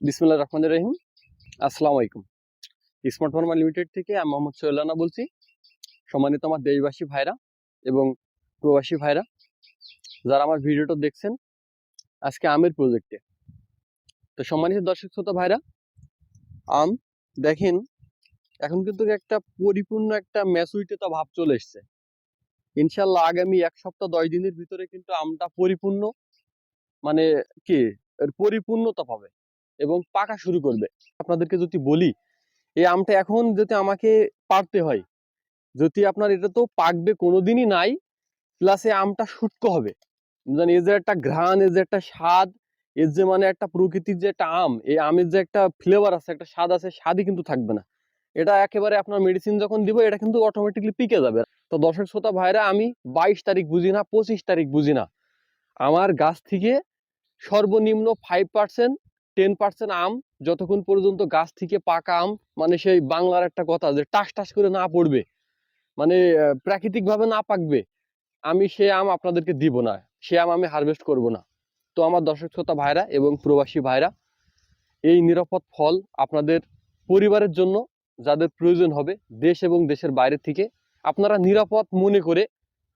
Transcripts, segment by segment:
বিসমিল্লাহির রহমানির রহিম। আসসালামু আলাইকুম। স্মার্ট ফার্মা লিমিটেড থেকে আমি মোহাম্মদ সোহেল রানা বলছি। সম্মানিত আমার দেশবাসী ভাইরা এবং প্রবাসী ভাইরা যারা আমার ভিডিওটা দেখছেন আজকে আমের প্রজেক্টে। তো সম্মানিত দর্শক শ্রোতা ভাইরা, আম দেখেন এখন কিন্তু একটা পরিপূর্ণ একটা ম্যাচুরিটিতে ভাব চলে এসছে। ইনশাল্লাহ আগামী 1 সপ্তাহ 10 দিনের ভিতরে কিন্তু আমটা পরিপূর্ণ মানে কি এর পরিপূর্ণতা পাবে এবং পাকা শুরু করবে। আপনাদেরকে যদি বলি এই আমটা এখন যদি আমাকে পারতে হয়, যদি আপনার এটা তো পাকবে কোনোদিনই নাই, প্লাস এই আমটা শুটকো হবে, মানে এর যে একটা ঘ্রাণ, এর যে একটা স্বাদ, এর যে মানে একটা প্রকৃতির যে একটা আম, এই আমের যে একটা ফ্লেভার আছে, একটা স্বাদ আছে, স্বাদই কিন্তু থাকবে না। এটা একেবারে আপনার মেডিসিন যখন দিব এটা কিন্তু অটোমেটিকলি পিকে যাবে। তো দর্শক শ্রোতা ভাইরা, আমি 22 তারিখ বুঝি না, 25 তারিখ বুঝি না, আমার গাছ থেকে সর্বনিম্ন 5% 10% আম যতক্ষণ পর্যন্ত গাছ থেকে পাকা আম, মানে সেই বাংলার একটা কথা যে টাস টাস করে না পড়বে, মানে প্রাকৃতিক ভাবে না পাকবে, আমি সে আম আপনাদেরকে দিব না, সে আম আমি হারভেস্ট করব না। তো আমার দর্শক শ্রোতা ভাইরা এবং প্রবাসী ভাইরা, এই নিরাপদ ফল আপনাদের পরিবারের জন্য যাদের প্রয়োজন হবে দেশ এবং দেশের বাইরে থেকে, আপনারা নিরাপদ মনে করে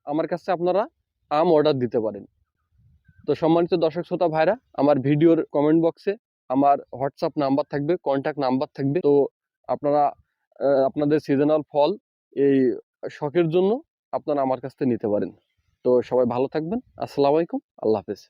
আমার কাছে আপনারা আম অর্ডার দিতে পারেন। তো সম্মানিত দর্শক শ্রোতা ভাইরা, আমার ভিডিওর কমেন্ট বক্সে আমার হোয়াটসঅ্যাপ নাম্বার থাকবে, কন্ট্যাক্ট নাম্বার থাকবে। তো আপনারা আপনাদের সিজনাল ফল এই শখের জন্য আপনারা আমার কাছ থেকে নিতে পারেন। তো সবাই ভালো থাকবেন। আসসালামু আলাইকুম। আল্লাহ হাফেজ।